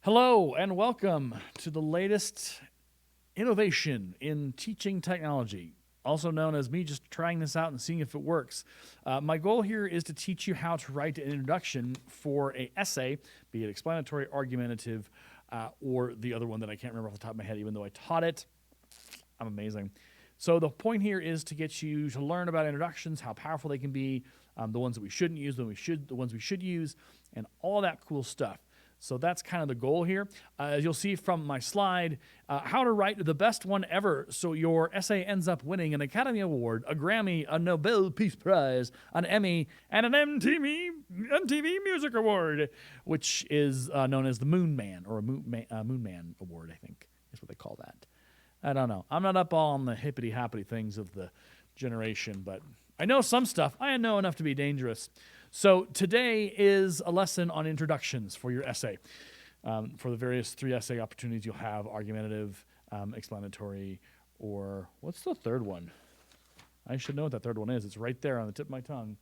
Hello and welcome to the latest innovation in teaching technology, also known as me just trying this out and seeing if it works. My goal here is to teach you how to write an introduction for an essay, be it explanatory, argumentative, or the other one that I can't remember off the top of my head, even though I taught it. I'm amazing. So the point here is to get you to learn about introductions, how powerful they can be, the ones that we shouldn't use, the ones we should use, and all that cool stuff. So that's kind of the goal here. As you'll see from my slide, how to write the best one ever so your essay ends up winning an Academy Award, a Grammy, a Nobel Peace Prize, an Emmy, and an MTV Music Award, which is known as the Moon Man, or a Moon Man Award, I think is what they call that. I don't know. I'm not up all on the hippity-hoppity things of the generation, but I know some stuff. I know enough to be dangerous. So today is a lesson on introductions for your essay. For the various 3 essay opportunities you'll have, argumentative, explanatory, or what's the third one? I should know what that third one is. It's right there on the tip of my tongue.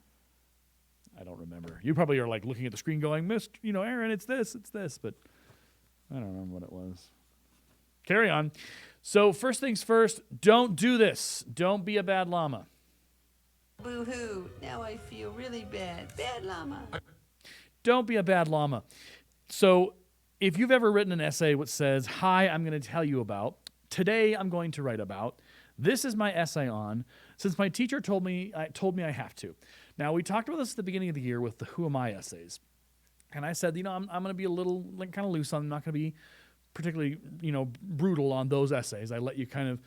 I don't remember. You probably are like looking at the screen going, Aaron, it's this, but I don't remember what it was. Carry on. So first things first, don't do this. Don't be a bad llama. Boo-hoo, now I feel really bad. Bad llama. Don't be a bad llama. So if you've ever written an essay which says, hi, I'm going to tell you about, today I'm going to write about, this is my essay on, since my teacher told me I have to. Now, we talked about this at the beginning of the year with the Who Am I essays. And I said, I'm going to be a little kind of loose on, I'm not going to be particularly, brutal on those essays. I let you kind of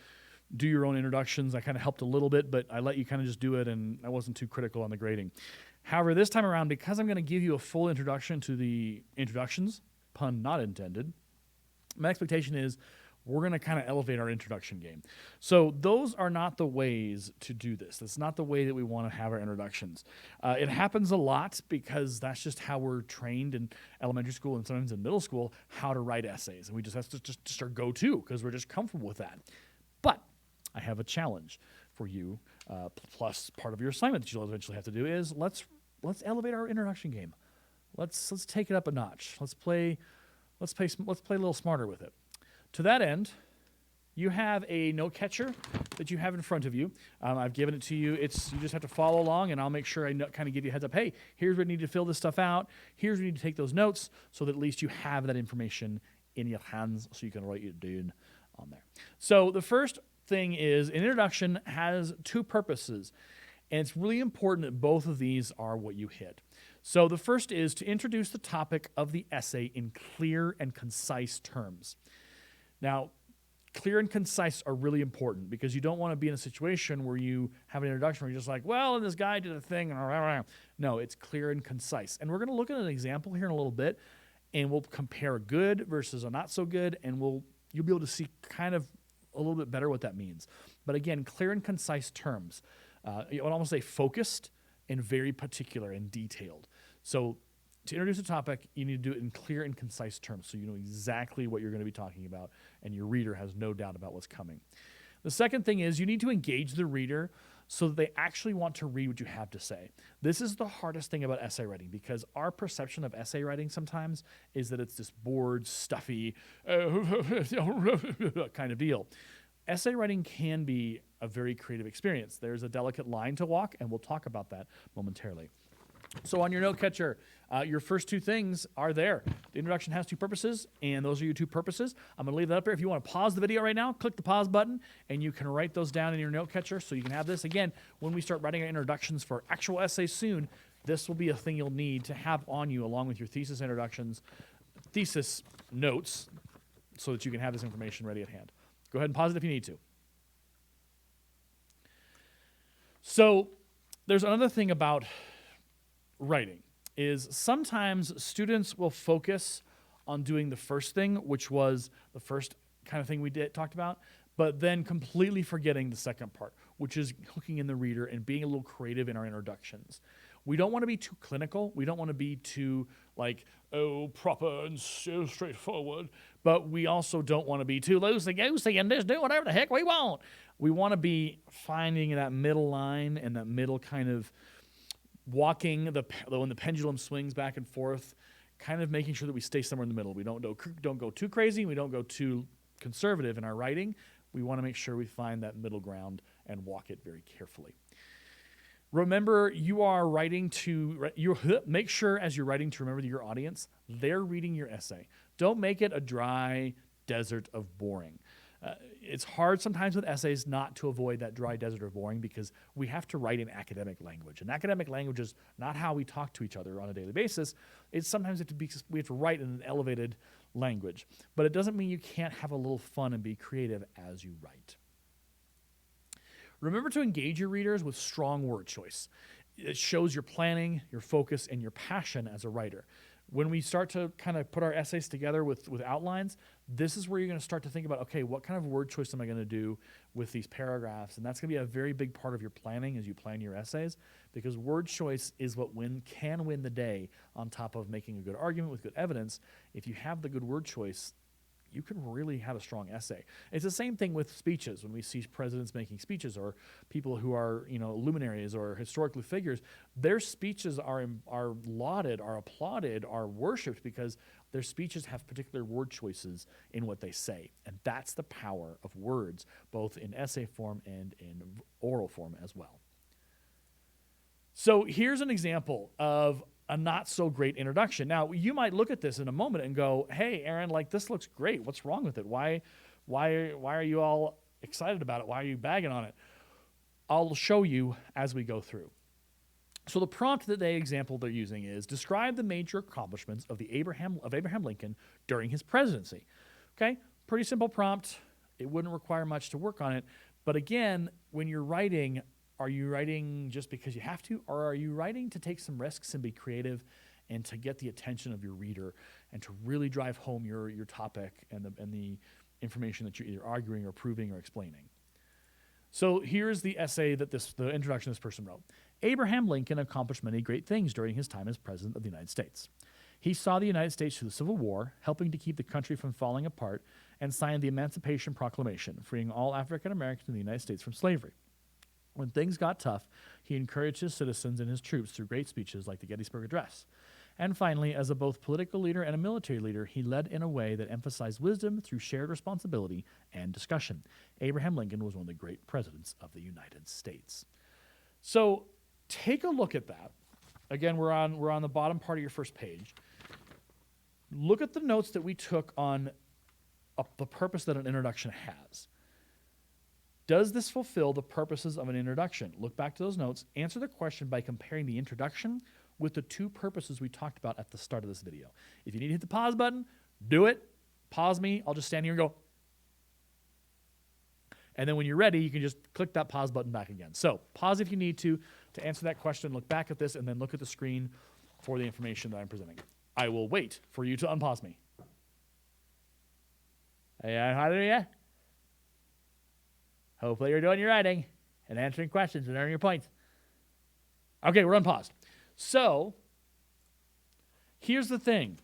do your own introductions. I kind of helped a little bit, but I let you kind of just do it, and I wasn't too critical on the grading. However, this time around, because I'm going to give you a full introduction to the introductions, pun not intended, my expectation is we're going to kind of elevate our introduction game. So those are not the ways to do this. That's not the way that we want to have our introductions. It happens a lot because that's just how we're trained in elementary school and sometimes in middle school, how to write essays. And we just have to just our go-to because we're just comfortable with that. But I have a challenge for you, plus part of your assignment that you'll eventually have to do is let's elevate our introduction game. Let's take it up a notch. Let's play a little smarter with it. To that end, you have a note catcher that you have in front of you. I've given it to you. You just have to follow along, and I'll make sure I kind of give you a heads up. Hey, here's where you need to fill this stuff out. Here's where you need to take those notes so that at least you have that information in your hands so you can write it down on there. So the first thing is an introduction has 2 purposes, and it's really important that both of these are what you hit. So the first is to introduce the topic of the essay in clear and concise terms. Now, clear and concise are really important because you don't want to be in a situation where you have an introduction where you're just like, well, and this guy did a thing. No, it's clear and concise. And we're going to look at an example here in a little bit, and we'll compare good versus a not so good, and you'll be able to see kind of a little bit better what that means. But again, clear and concise terms. I would almost say focused and very particular and detailed. So to introduce a topic, you need to do it in clear and concise terms so you know exactly what you're going to be talking about and your reader has no doubt about what's coming. The second thing is you need to engage the reader so that they actually want to read what you have to say. This is the hardest thing about essay writing because our perception of essay writing sometimes is that it's this bored, stuffy, kind of deal. Essay writing can be a very creative experience. There's a delicate line to walk, and we'll talk about that momentarily. So on your note catcher, your first 2 things are there. The introduction has 2 purposes, and those are your 2 purposes. I'm going to leave that up there. If you want to pause the video right now, click the pause button, and you can write those down in your note catcher so you can have this. Again, when we start writing our introductions for actual essays soon, this will be a thing you'll need to have on you along with your thesis introductions, thesis notes, so that you can have this information ready at hand. Go ahead and pause it if you need to. So there's another thing about writing is sometimes students will focus on doing the first thing, which was the first kind of thing we talked about, but then completely forgetting the second part, which is hooking in the reader and being a little creative in our introductions. We don't want to be too clinical. We don't want to be too proper and so straightforward, but we also don't want to be too loosey-goosey and just do whatever the heck we want. We want to be finding that middle line and that middle kind of walking when the pendulum swings back and forth, kind of making sure that we stay somewhere in the middle. We don't go too crazy. We don't go too conservative in our writing. We want to make sure we find that middle ground and walk it very carefully. Remember, you are writing to, make sure as you're writing to remember your audience, they're reading your essay. Don't make it a dry desert of boring. It's hard sometimes with essays not to avoid that dry desert of boring because we have to write in academic language. And academic language is not how we talk to each other on a daily basis. It's sometimes we have to write in an elevated language. But it doesn't mean you can't have a little fun and be creative as you write. Remember to engage your readers with strong word choice. It shows your planning, your focus, and your passion as a writer. When we start to kind of put our essays together with outlines, this is where you're going to start to think about, okay, what kind of word choice am I going to do with these paragraphs? And that's going to be a very big part of your planning as you plan your essays, because word choice is what can win the day on top of making a good argument with good evidence. If you have the good word choice, you can really have a strong essay. It's the same thing with speeches. When we see presidents making speeches or people who are, luminaries or historical figures, their speeches are lauded, are applauded, are worshipped because their speeches have particular word choices in what they say. And that's the power of words, both in essay form and in oral form as well. So here's an example of a not so great introduction. Now, you might look at this in a moment and go, hey, Aaron, this looks great. What's wrong with it? Why are you all excited about it? Why are you bagging on it? I'll show you as we go through. So the prompt that they're using is describe the major accomplishments of Abraham Lincoln during his presidency. Okay, pretty simple prompt. It wouldn't require much to work on it. But again, when you're writing, are you writing just because you have to, or are you writing to take some risks and be creative and to get the attention of your reader and to really drive home your topic and the information that you're either arguing or proving or explaining? So here's the essay that the introduction this person wrote. Abraham Lincoln accomplished many great things during his time as President of the United States. He saw the United States through the Civil War, helping to keep the country from falling apart, and signed the Emancipation Proclamation, freeing all African Americans in the United States from slavery. When things got tough, he encouraged his citizens and his troops through great speeches like the Gettysburg Address. And finally, as a both political leader and a military leader, he led in a way that emphasized wisdom through shared responsibility and discussion. Abraham Lincoln was one of the great presidents of the United States. So take a look at that. Again, we're on the bottom part of your first page. Look at the notes that we took on the purpose that an introduction has. Does this fulfill the purposes of an introduction? Look back to those notes. Answer the question by comparing the introduction with the two purposes we talked about at the start of this video. If you need to hit the pause button, do it. Pause me. I'll just stand here and go. And then when you're ready, you can just click that pause button back again. So pause if you need to answer that question. Look back at this and then look at the screen for the information that I'm presenting. I will wait for you to unpause me. Hallelujah. Hopefully you're doing your writing and answering questions and earning your points. Okay, we're unpaused. So here's the thing.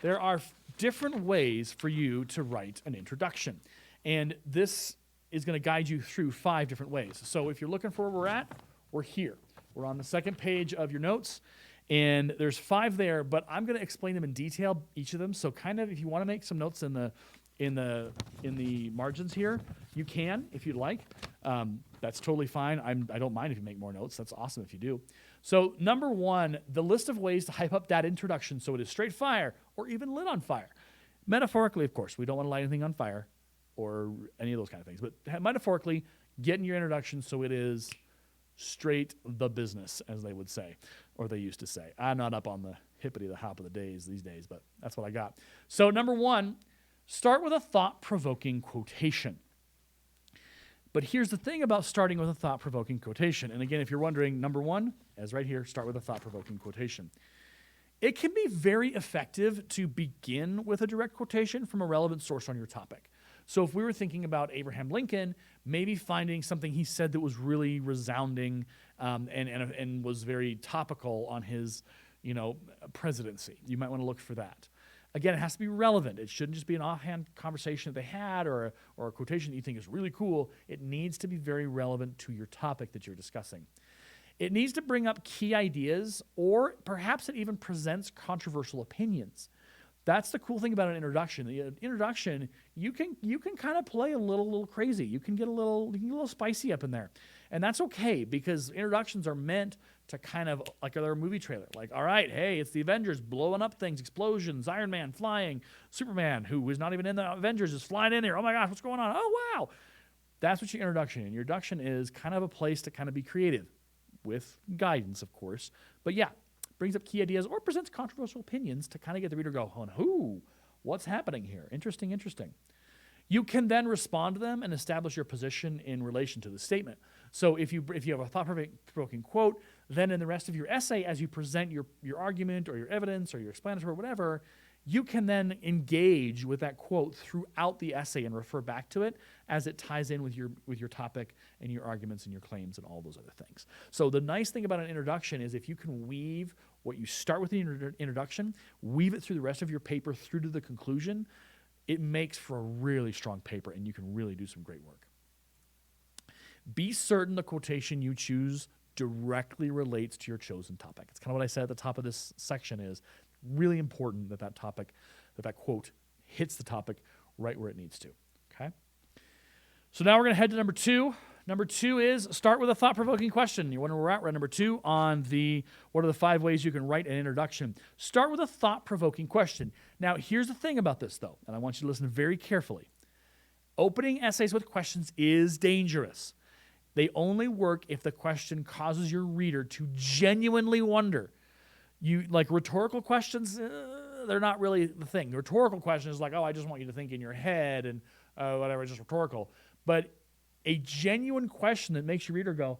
There are different ways for you to write an introduction. And this is going to guide you through 5 different ways. So if you're looking for where we're at, we're here. We're on the second page of your notes. And there's 5 there, but I'm going to explain them in detail, each of them. So kind of if you want to make some notes in the margins here, you can if you'd like. That's totally fine. I don't mind if you make more notes. That's awesome if you do. So number 1, the list of ways to hype up that introduction so it is straight fire or even lit on fire. Metaphorically, of course, we don't want to light anything on fire or any of those kind of things. But metaphorically, get in your introduction so it is straight the business, as they would say, or they used to say. I'm not up on the hippity the hop of the days these days, but that's what I got. So number 1, start with a thought-provoking quotation. But here's the thing about starting with a thought-provoking quotation. And again, if you're wondering, number 1, as right here, start with a thought-provoking quotation. It can be very effective to begin with a direct quotation from a relevant source on your topic. So if we were thinking about Abraham Lincoln, maybe finding something he said that was really resounding and was very topical on his presidency. You might want to look for that. Again, it has to be relevant. It shouldn't just be an offhand conversation that they had or a quotation that you think is really cool. It needs to be very relevant to your topic that you're discussing. It needs to bring up key ideas, or perhaps it even presents controversial opinions. That's the cool thing about an introduction. The introduction, you can kind of play a little crazy. You can get a little spicy up in there, and that's okay, because introductions are meant to kind of like a movie trailer. Like, all right, hey, it's the Avengers blowing up things, explosions, Iron Man flying, Superman, who is not even in the Avengers, is flying in here. Oh my gosh, what's going on? Oh wow, that's what your introduction is. Your introduction is kind of a place to kind of be creative, with guidance, of course. But yeah, brings up key ideas or presents controversial opinions to kind of get the reader go, oh, what's happening here? Interesting. You can then respond to them and establish your position in relation to the statement. So if you have a thought-provoking quote, then in the rest of your essay, as you present your argument or your evidence or your explanatory or whatever, you can then engage with that quote throughout the essay and refer back to it as it ties in with your topic and your arguments and your claims and all those other things. So the nice thing about an introduction is if you can weave what you start with the introduction, weave it through the rest of your paper through to the conclusion, it makes for a really strong paper, and you can really do some great work. Be certain the quotation you choose directly relates to your chosen topic. It's kind of what I said at the top of this section is really important that that quote hits the topic right where it needs to, okay? So now we're going to head to number 2. Number 2 is start with a thought-provoking question. You wonder where we're at? We're at number 2 on what are the 5 ways you can write an introduction. Start with a thought-provoking question. Now, here's the thing about this, though, and I want you to listen very carefully. Opening essays with questions is dangerous. They only work if the question causes your reader to genuinely wonder. Like rhetorical questions, they're not really the thing. The rhetorical question is like, oh, I just want you to think in your head and whatever, just rhetorical. But a genuine question that makes your reader go,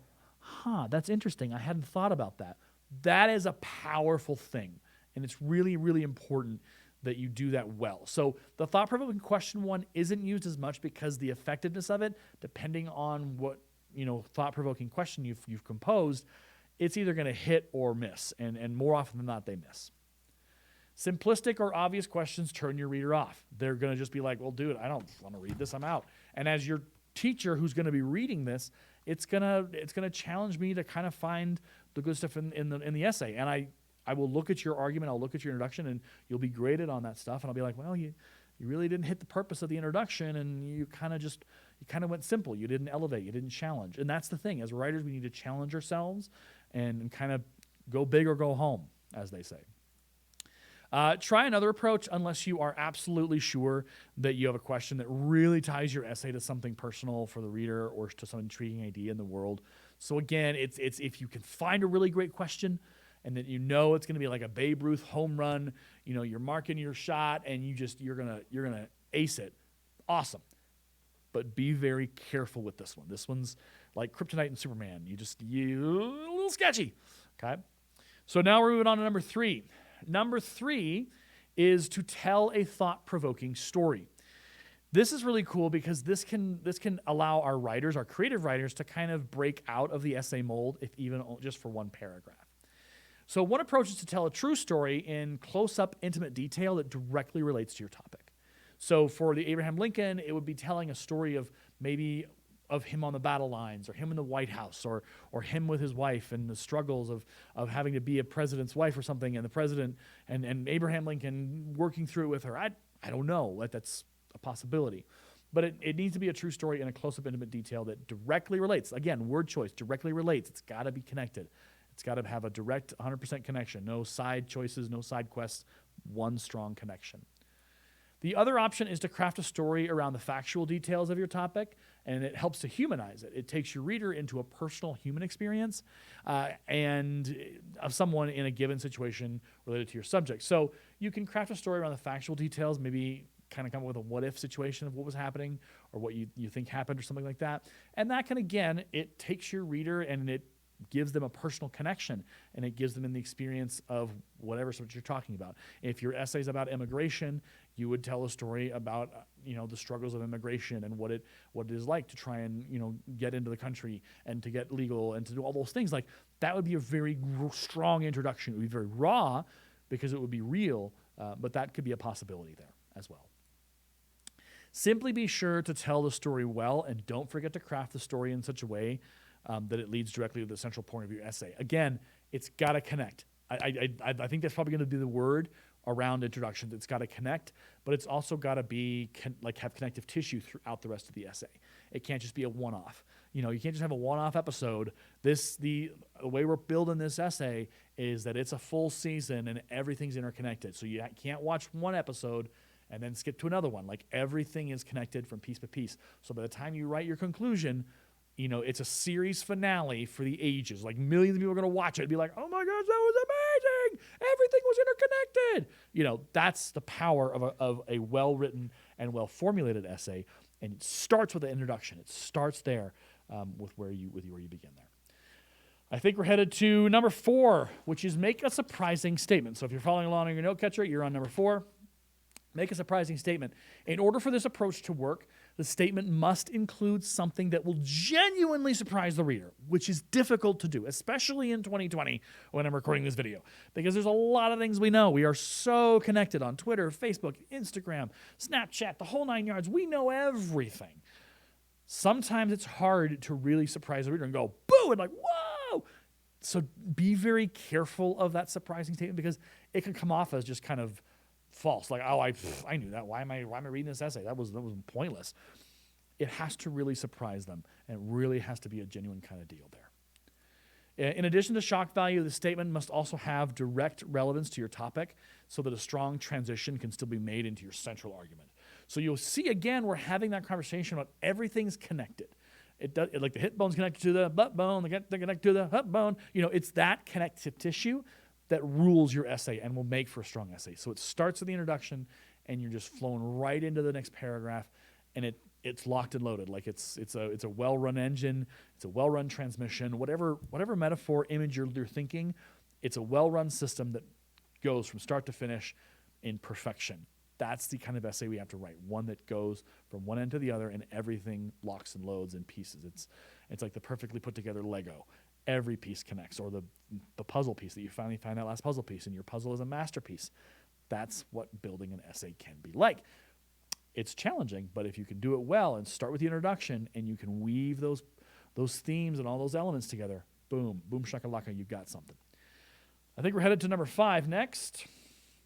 that's interesting. I hadn't thought about that. That is a powerful thing. And it's really, really important that you do that well. So the thought-provoking question one isn't used as much because the effectiveness of it, depending on what thought-provoking question you've composed, it's either going to hit or miss. And more often than not, they miss. Simplistic or obvious questions turn your reader off. They're going to just be like, well, dude, I don't want to read this. I'm out. And as your teacher who's going to be reading this, it's gonna challenge me to kind of find the good stuff in the essay. And I will look at your argument, I'll look at your introduction, and you'll be graded on that stuff. And I'll be like, well, you really didn't hit the purpose of the introduction, and you kind of went simple. You didn't elevate, you didn't challenge. And that's the thing. As writers, we need to challenge ourselves and kind of go big or go home, as they say. Try another approach unless you are absolutely sure that you have a question that really ties your essay to something personal for the reader or to some intriguing idea in the world. So again, it's if you can find a really great question and that it's going to be like a Babe Ruth home run, you're marking your shot and you're gonna ace it. Awesome. But be very careful with this one. This one's like Kryptonite and Superman. You a little sketchy. Okay? So now we're moving on to number 3. Number 3 is to tell a thought-provoking story. This is really cool because this can allow our writers, our creative writers, to kind of break out of the essay mold, if even just for one paragraph. So one approach is to tell a true story in close-up, intimate detail that directly relates to your topic. So for the Abraham Lincoln, it would be telling a story of maybe of him on the battle lines, or him in the White House, or him with his wife and the struggles of having to be a president's wife or something, and the president and Abraham Lincoln working through it with her. I don't know. That's a possibility. But it needs to be a true story in a close-up, intimate detail that directly relates. Again, word choice, directly relates. It's got to be connected. It's got to have a direct 100% connection. No side choices, no side quests, one strong connection. The other option is to craft a story around the factual details of your topic, and it helps to humanize it. It takes your reader into a personal human experience and of someone in a given situation related to your subject. So you can craft a story around the factual details, maybe kind of come up with a what-if situation of what was happening or what you think happened or something like that. And that can, again, it takes your reader and it gives them a personal connection, and it gives them in the experience of whatever subject you're talking about. If your essay is about immigration, you would tell a story about the struggles of immigration and what it is like to try and get into the country and to get legal and to do all those things. Like that would be a very strong introduction. It would be very raw because it would be real, but that could be a possibility there as well. Simply be sure to tell the story well, and don't forget to craft the story in such a way that it leads directly to the central point of your essay. Again, it's got to connect. I think that's probably going to be the word around introductions. It's got to connect, but it's also got to be have connective tissue throughout the rest of the essay. It can't just be a one-off. You can't just have a one-off episode. The way we're building this essay is that it's a full season and everything's interconnected. So you can't watch one episode and then skip to another one. Like, everything is connected from piece to piece. So by the time you write your conclusion, it's a series finale for the ages. Like, millions of people are going to watch it and be like, oh my gosh, that was amazing. Everything was interconnected. That's the power of a well-written and well-formulated essay. And it starts with the introduction. It starts there with where you begin there. I think we're headed to number 4, which is make a surprising statement. So if you're following along on your note catcher, you're on number 4. Make a surprising statement. In order for this approach to work, the statement must include something that will genuinely surprise the reader, which is difficult to do, especially in 2020 when I'm recording this video, because there's a lot of things we know. We are so connected on Twitter, Facebook, Instagram, Snapchat, the whole 9 yards. We know everything. Sometimes it's hard to really surprise the reader and go, boo, and like, whoa. So be very careful of that surprising statement, because it can come off as just kind of false. Like, oh, I knew that. Why am I reading this essay? That was pointless. It has to really surprise them, and it really has to be a genuine kind of deal there. In addition to shock value, the statement must also have direct relevance to your topic so that a strong transition can still be made into your central argument. So you'll see, again, we're having that conversation about everything's connected. Like the hip bone's connected to the butt bone, they connect to the hip bone. It's that connective tissue that rules your essay and will make for a strong essay. So it starts with the introduction, and you're just flowing right into the next paragraph, and it's locked and loaded. Like it's a well-run engine, it's a well-run transmission, whatever metaphor, image you're thinking, it's a well-run system that goes from start to finish in perfection. That's the kind of essay we have to write, one that goes from one end to the other and everything locks and loads in pieces. It's like the perfectly put together Lego. Every piece connects, or the puzzle piece that you finally find that last puzzle piece, and your puzzle is a masterpiece. That's what building an essay can be like. It's challenging, but if you can do it well and start with the introduction and you can weave those themes and all those elements together, boom, boom shakalaka, you've got something. I think we're headed to number 5 next.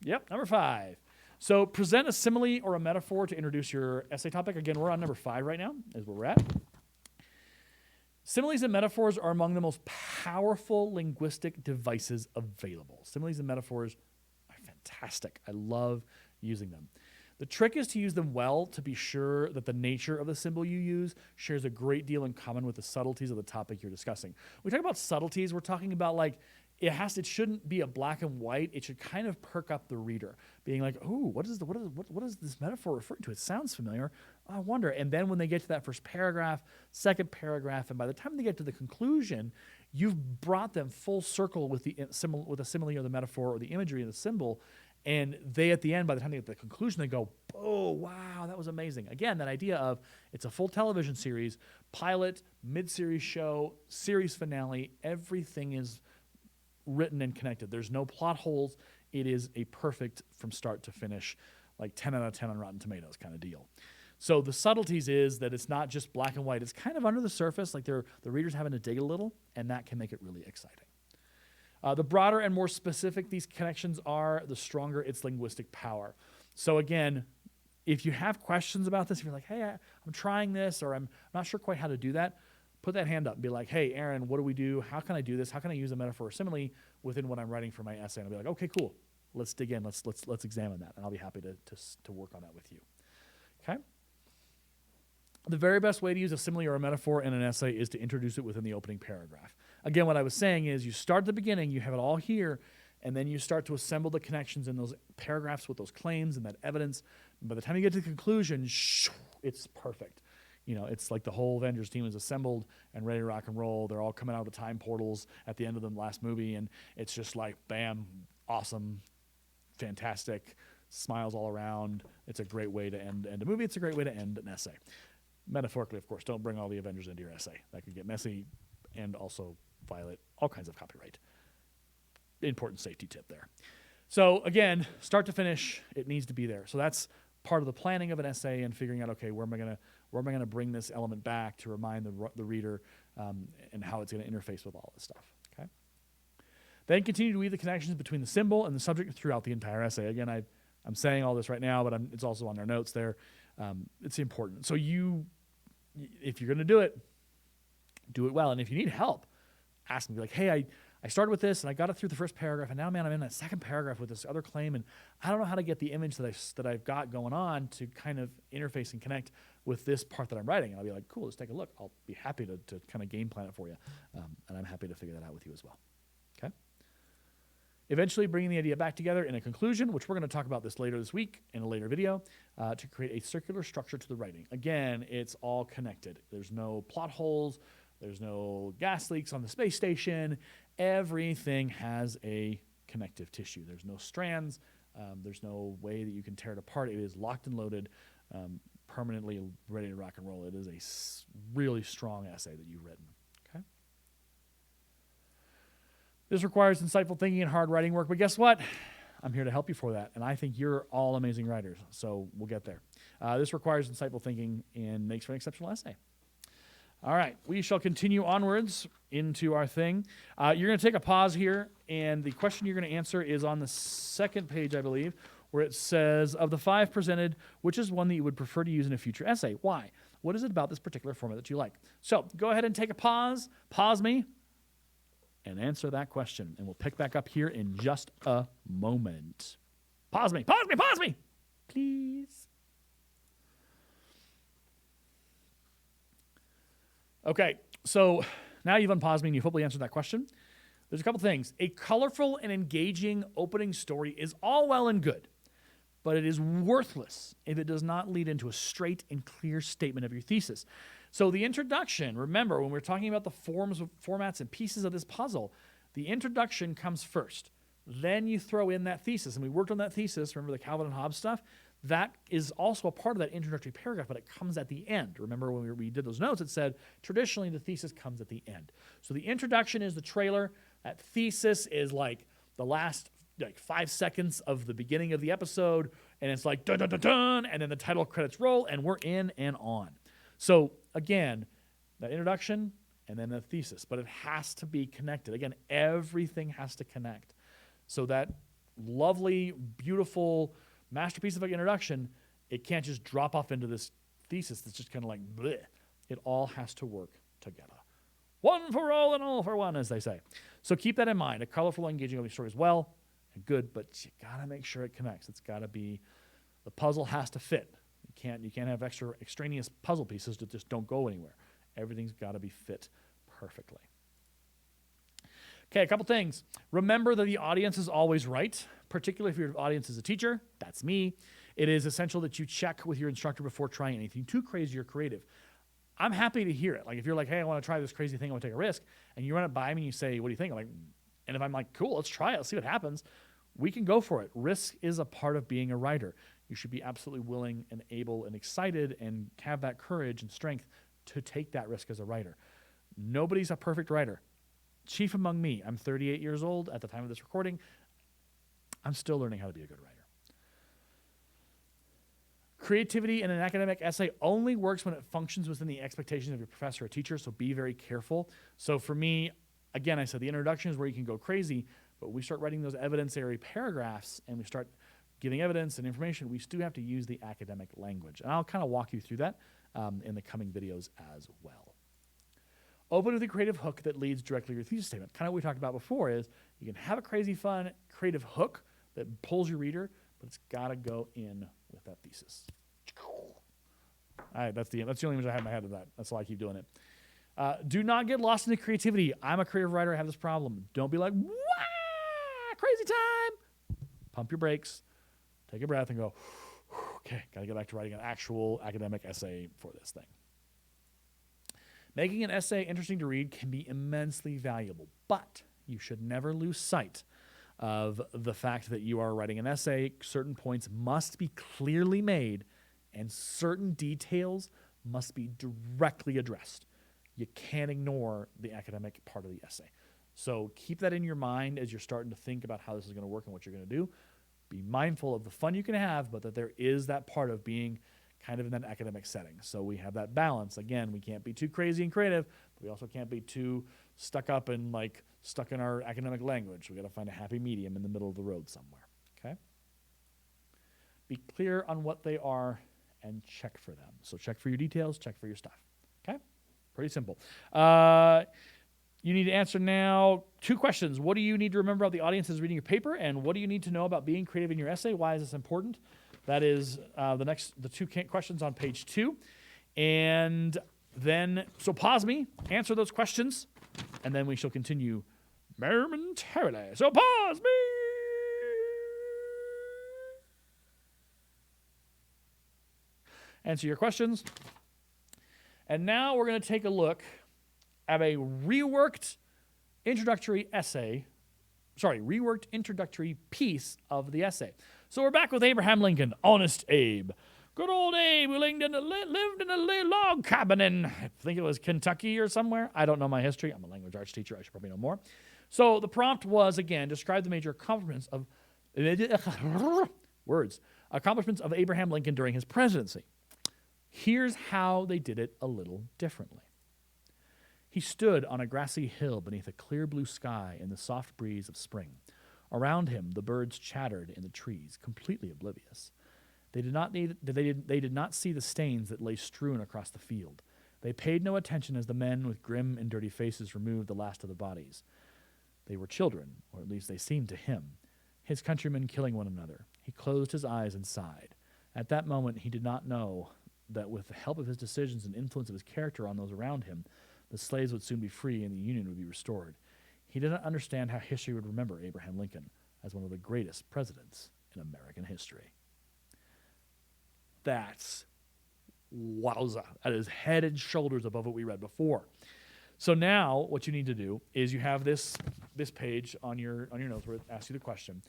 Yep, number 5. So present a simile or a metaphor to introduce your essay topic. Again, we're on number 5 right now, is where we're at. Similes and metaphors are among the most powerful linguistic devices available. Similes and metaphors are fantastic. I love using them. The trick is to use them well to be sure that the nature of the symbol you use shares a great deal in common with the subtleties of the topic you're discussing. When we talk about subtleties, we're talking about like it shouldn't be a black and white. It should kind of perk up the reader, being like, "Ooh, what is this metaphor referring to? It sounds familiar. I wonder." And then when they get to that first paragraph, second paragraph, and by the time they get to the conclusion, you've brought them full circle with a simile or the metaphor or the imagery of the symbol. And they, at the end, by the time they get to the conclusion, they go, "Oh, wow, that was amazing." Again, that idea of it's a full television series, pilot, mid-series show, series finale, everything is written and connected. There's no plot holes. It is a perfect from start to finish, like 10 out of 10 on Rotten Tomatoes kind of deal. So the subtleties is that it's not just black and white. It's kind of under the surface, like the reader's having to dig a little, and that can make it really exciting. The broader and more specific these connections are, the stronger its linguistic power. So again, if you have questions about this, if you're like, "Hey, I'm trying this," or "I'm not sure quite how to do that," put that hand up and be like, "Hey, Aaron, what do we do? How can I do this? How can I use a metaphor or simile within what I'm writing for my essay?" And I'll be like, "Okay, cool. Let's dig in. Let's examine that." And I'll be happy to work on that with you. Okay? The very best way to use a simile or a metaphor in an essay is to introduce it within the opening paragraph. Again, what I was saying is you start at the beginning, you have it all here, and then you start to assemble the connections in those paragraphs with those claims and that evidence. And by the time you get to the conclusion, it's perfect. It's like the whole Avengers team is assembled and ready to rock and roll. They're all coming out of the time portals at the end of the last movie, and it's just like, bam, awesome, fantastic, smiles all around. It's a great way to end a movie. It's a great way to end an essay. Metaphorically, of course, don't bring all the Avengers into your essay. That could get messy and also violate all kinds of copyright. Important safety tip there. So again, start to finish, it needs to be there. So that's part of the planning of an essay and figuring out, okay, where am I going to bring this element back to remind the reader and how it's going to interface with all this stuff. Okay. Then continue to weave the connections between the symbol and the subject throughout the entire essay. Again, I'm saying all this right now, but it's also on their notes there. It's important. So if you're going to do it well. And if you need help, ask me. Be like, hey, I started with this and I got it through the first paragraph, and now, man, I'm in that second paragraph with this other claim, and I don't know how to get the image that I've got going on to kind of interface and connect with this part that I'm writing. And I'll be like, cool, let's take a look. I'll be happy to kind of game plan it for you, and I'm happy to figure that out with you as well. Okay. Eventually bringing the idea back together in a conclusion, which we're going to talk about this later this week in a later video, to create a circular structure to the writing. Again, it's all connected. There's no plot holes. There's no gas leaks on the space station. Everything has a connective tissue. There's no strands. There's no way that you can tear it apart. It is locked and loaded, permanently ready to rock and roll. It is a really strong essay that you've written. Okay. This requires insightful thinking and hard writing work, but guess what? I'm here to help you for that, and I think you're all amazing writers, so we'll get there. This requires insightful thinking and makes for an exceptional essay. All right, we shall continue onwards into our thing. You're going to take a pause here, and the question you're going to answer is on the second page, I believe, where it says, of the 5 presented, which is one that you would prefer to use in a future essay? Why? What is it about this particular format that you like? So go ahead and take a pause me, and answer that question, and we'll pick back up here in just a moment. Pause me, please. Okay, so now you've unpaused me and you've hopefully answered that question. There's a couple things. A colorful and engaging opening story is all well and good, but it is worthless if it does not lead into a straight and clear statement of your thesis. So the introduction, remember, when we're talking about the formats and pieces of this puzzle, the introduction comes first. Then you throw in that thesis. And we worked on that thesis, remember the Calvin and Hobbes stuff? That is also a part of that introductory paragraph, but it comes at the end. Remember when we did those notes, it said traditionally the thesis comes at the end. So the introduction is the trailer. That thesis is like the last 5 seconds of the beginning of the episode, and it's like dun dun dun dun, and then the title credits roll, and we're in and on. So again, that introduction and then the thesis, but it has to be connected. Again, everything has to connect. So that lovely, beautiful masterpiece of an introduction, it can't just drop off into this thesis that's just kind of like bleh. It all has to work together. One for all and all for one, as they say. So keep that in mind. A colorful, engaging opening story is well and good, but you gotta make sure it connects. It's gotta be, the puzzle has to fit. You can't have extraneous puzzle pieces that just don't go anywhere. Everything's gotta be fit perfectly. Okay, a couple things. Remember that the audience is always right, particularly if your audience is a teacher. That's me. It is essential that you check with your instructor before trying anything too crazy or creative. I'm happy to hear it. Like if you're like, hey, I want to try this crazy thing, I want to take a risk, and you run it by me and you say, what do you think? And if I'm like, cool, let's try it, let's see what happens, we can go for it. Risk is a part of being a writer. You should be absolutely willing and able and excited and have that courage and strength to take that risk as a writer. Nobody's a perfect writer. Chief among me. I'm 38 years old at the time of this recording. I'm still learning how to be a good writer. Creativity in an academic essay only works when it functions within the expectations of your professor or teacher, so be very careful. So for me, again, I said the introduction is where you can go crazy, but we start writing those evidentiary paragraphs and we start giving evidence and information, we still have to use the academic language. And I'll kind of walk you through that in the coming videos as well. Open with a creative hook that leads directly to your thesis statement. Kind of what we talked about before is you can have a crazy, fun, creative hook that pulls your reader, but it's got to go in with that thesis. All right, that's the only image I have in my head of that. That's why I keep doing it. Do not get lost in the creativity. I'm a creative writer. I have this problem. Don't be like, wah, crazy time. Pump your brakes. Take a breath and go, okay, got to get back to writing an actual academic essay for this thing. Making an essay interesting to read can be immensely valuable, but you should never lose sight of the fact that you are writing an essay. Certain points must be clearly made, and certain details must be directly addressed. You can't ignore the academic part of the essay. So keep that in your mind as you're starting to think about how this is going to work and what you're going to do. Be mindful of the fun you can have, but that there is that part of being kind of in that academic setting. So we have that balance. Again, we can't be too crazy and creative, but We also can't be too stuck up and like stuck in our academic language. We got to find a happy medium in the middle of the road somewhere. Okay? Be clear on what they are and check for them. So check for your details, check for your stuff. Okay? Pretty simple. You need to answer now 2 questions. What do you need to remember about the audience as reading your paper? And what do you need to know about being creative in your essay? Why is this important? That is the 2 questions on page 2. And then, so pause me, answer those questions, and then we shall continue momentarily. So pause me. Answer your questions. And now we're going to take a look at a reworked introductory piece of the essay. So we're back with Abraham Lincoln, Honest Abe. Good old Abe who lived in a log cabin in, I think it was Kentucky or somewhere. I don't know my history. I'm a language arts teacher. I should probably know more. So the prompt was, again, describe the major accomplishments of Abraham Lincoln during his presidency. Here's how they did it a little differently. He stood on a grassy hill beneath a clear blue sky in the soft breeze of spring. Around him, the birds chattered in the trees, completely oblivious. They did not see the stains that lay strewn across the field. They paid no attention as the men with grim and dirty faces removed the last of the bodies. They were children, or at least they seemed to him, his countrymen killing one another. He closed his eyes and sighed. At that moment, he did not know that with the help of his decisions and influence of his character on those around him, the slaves would soon be free and the Union would be restored. He did not understand how history would remember Abraham Lincoln as one of the greatest presidents in American history. That's wowza. That is head and shoulders above what we read before. So now what you need to do is you have this page on your notes where it asks you the question.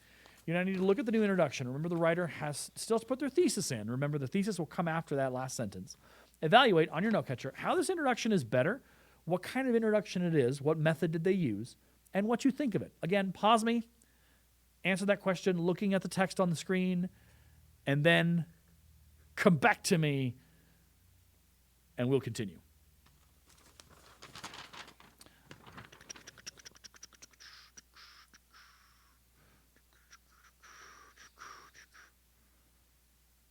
You now need to look at the new introduction. Remember, the writer has still to put their thesis in. Remember, the thesis will come after that last sentence. Evaluate on your note catcher how this introduction is better, what kind of introduction it is, what method did they use, and what you think of it. Again, pause me, answer that question looking at the text on the screen, and then come back to me, and we'll continue.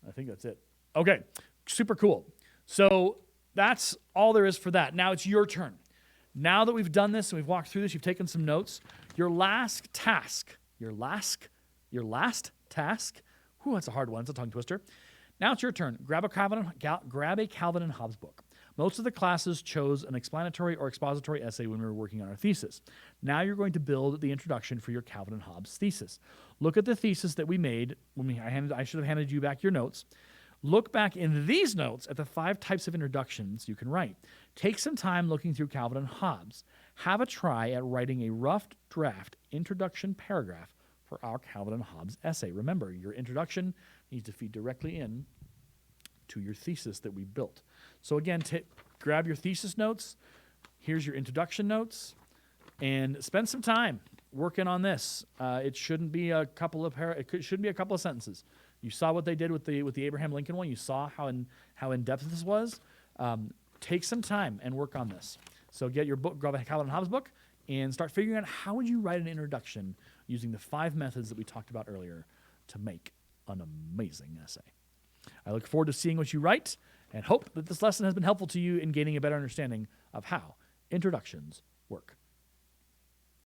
I think that's it. Okay, super cool. So that's all there is for that. Now it's your turn. Now that we've done this and we've walked through this, you've taken some notes, your last task, whew, that's a hard one, it's a tongue twister. Now it's your turn. Grab a Calvin and Hobbes book. Most of the classes chose an explanatory or expository essay when we were working on our thesis. Now you're going to build the introduction for your Calvin and Hobbes thesis. Look at the thesis that we made when I should have handed you back your notes. Look back in these notes at the 5 types of introductions you can write. Take some time looking through Calvin and Hobbes. Have a try at writing a rough draft introduction paragraph for our Calvin and Hobbes essay. Remember, your introduction needs to feed directly in to your thesis that we built. So again, grab your thesis notes. Here's your introduction notes, and spend some time working on this. It shouldn't be a couple of shouldn't be a couple of sentences. You saw what they did with the Abraham Lincoln one. You saw how in depth this was. Take some time and work on this. So get your book, grab a Calvin and Hobbes book, and start figuring out how would you write an introduction using the 5 methods that we talked about earlier to make an amazing essay. I look forward to seeing what you write and hope that this lesson has been helpful to you in gaining a better understanding of how introductions work.